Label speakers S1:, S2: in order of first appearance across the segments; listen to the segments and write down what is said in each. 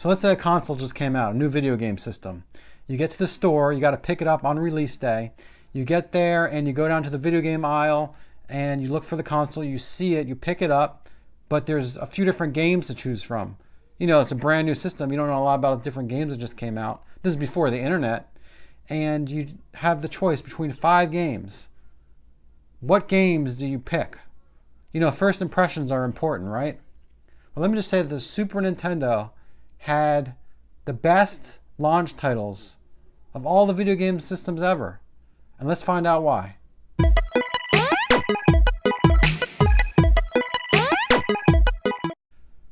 S1: So let's say a console just came out, a new video game system. You get to the store, you got to pick it up on release day. You get there and you go down to the video game aisle and you look for the console, you see it, you pick it up, but there's a few different games to choose from. You know, it's a brand new system. You don't know a lot about the different games that just came out. This is before the internet. And you have the choice between 5 games. What games do you pick? You know, first impressions are important, right? Well, let me just say that the Super Nintendo had the best launch titles of all the video game systems ever. And let's find out why.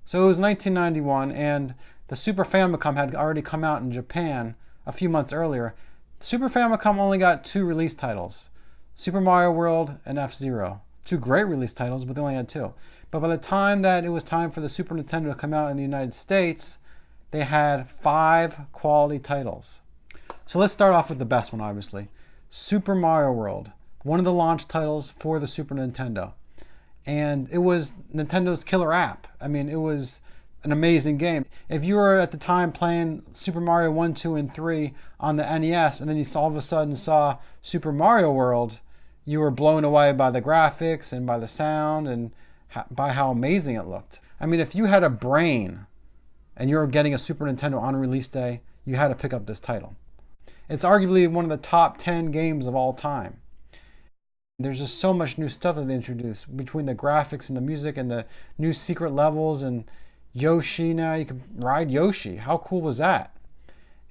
S1: So it was 1991 and the Super Famicom had already come out in Japan a few months earlier. Super Famicom only got 2 release titles, Super Mario World and FZero. 2 great release titles, but they only had 2. But by the time that it was time for the Super Nintendo to come out in the United States, they had 5 quality titles. So let's start off with the best one, obviously. Super Mario World, one of the launch titles for the Super Nintendo. And it was Nintendo's killer app. I mean, it was an amazing game. If you were at the time playing Super Mario 1, 2, and 3 on the NES, and then you all of a sudden saw Super Mario World, you were blown away by the graphics and by the sound and by how amazing it looked. I mean, if you had a brain and you were getting a Super Nintendo on release day, you had to pick up this title. It's arguably one of the top 10 games of all time. There's just so much new stuff that they introduced between the graphics and the music and the new secret levels and Yoshi. Now you can ride Yoshi. How cool was that?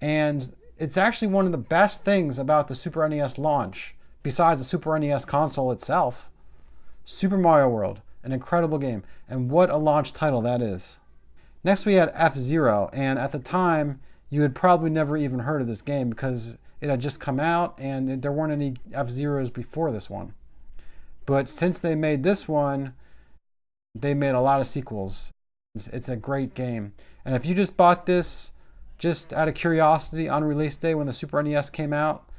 S1: And it's actually one of the best things about the Super NES launch, besides the Super NES console itself. Super Mario World, an incredible game. And what a launch title that is. Next we had FZero, and at the time you had probably never even heard of this game because it had just come out and there weren't any FZeros before this one. But since they made this one, they made a lot of sequels. It's a great game. And if you just bought this just out of curiosity on release day when the Super NES came out,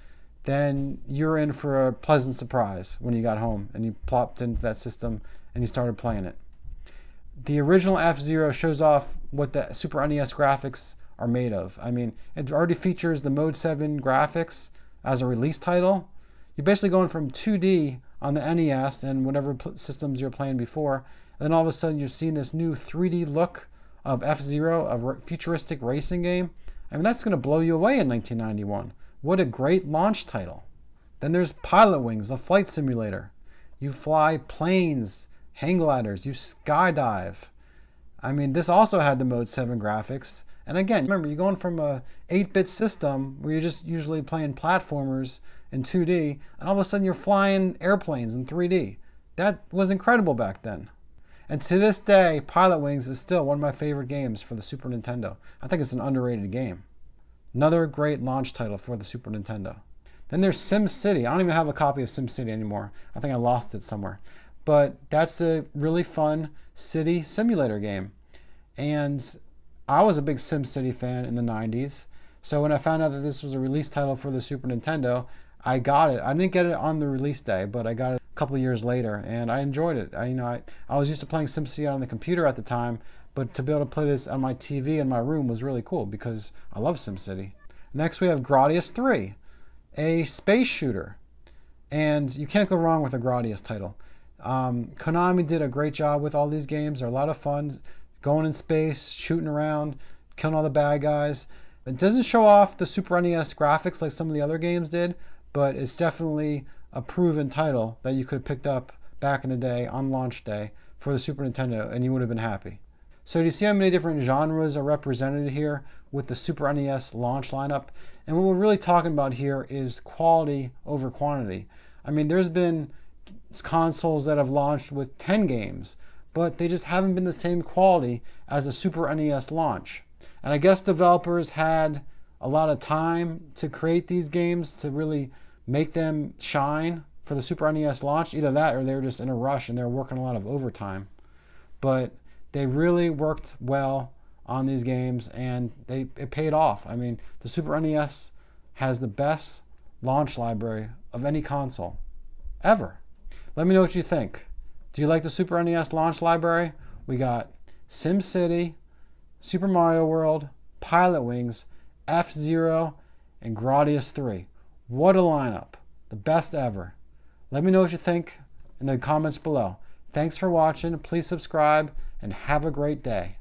S1: then you're in for a pleasant surprise when you got home and you plopped into that system and you started playing it. The original F-Zero shows off what the Super NES graphics are made of. I mean, it already features the Mode 7 graphics as a release title. You're basically going from 2D on the NES and whatever systems you're playing before, and then all of a sudden you're seeing this new 3D look of F-Zero, a futuristic racing game. I mean, that's going to blow you away in 1991. What a great launch title. Then there's Pilot Wings, a flight simulator. You fly planes, hang gliders, you skydive. I mean, this also had the Mode 7 graphics. And again, remember, you're going from a 8-bit system where you're just usually playing platformers in 2D, and all of a sudden you're flying airplanes in 3D. That was incredible back then. And to this day, Pilot Wings is still one of my favorite games for the Super Nintendo. I think it's an underrated game. Another great launch title for the Super Nintendo. Then there's SimCity. I don't even have a copy of SimCity anymore. I think I lost it somewhere. But that's a really fun city simulator game. And I was a big SimCity fan in the 90s. So when I found out that this was a release title for the Super Nintendo, I got it. I didn't get it on the release day, but I got it a couple years later, and I enjoyed it. I was used to playing SimCity on the computer at the time, but to be able to play this on my TV in my room was really cool because I love SimCity. Next we have Grotty Us 3, a space shooter. And you can't go wrong with a Grotty Us title. Konami did a great job with all these games. They're a lot of fun, going in space, shooting around, killing all the bad guys. It doesn't show off the Super NES graphics like some of the other games did, but it's definitely a proven title that you could have picked up back in the day on launch day for the Super Nintendo and you would have been happy. So do you see how many different genres are represented here with the Super NES launch lineup? And what we're really talking about here is quality over quantity. I mean, there's been consoles that have launched with 10 games, but they just haven't been the same quality as the Super NES launch. And I guess developers had a lot of time to create these games to really make them shine for the Super NES launch. Either that or they were just in a rush and they were working a lot of overtime. But they really worked well on these games and it paid off. I mean, the Super NES has the best launch library of any console ever. Let me know what you think. Do you like the Super NES launch library? We got SimCity, Super Mario World, Pilot Wings, FZero, and Grotty Us 3. What a lineup. The best ever. Let me know what you think in the comments below. Thanks for watching. Please subscribe and have a great day.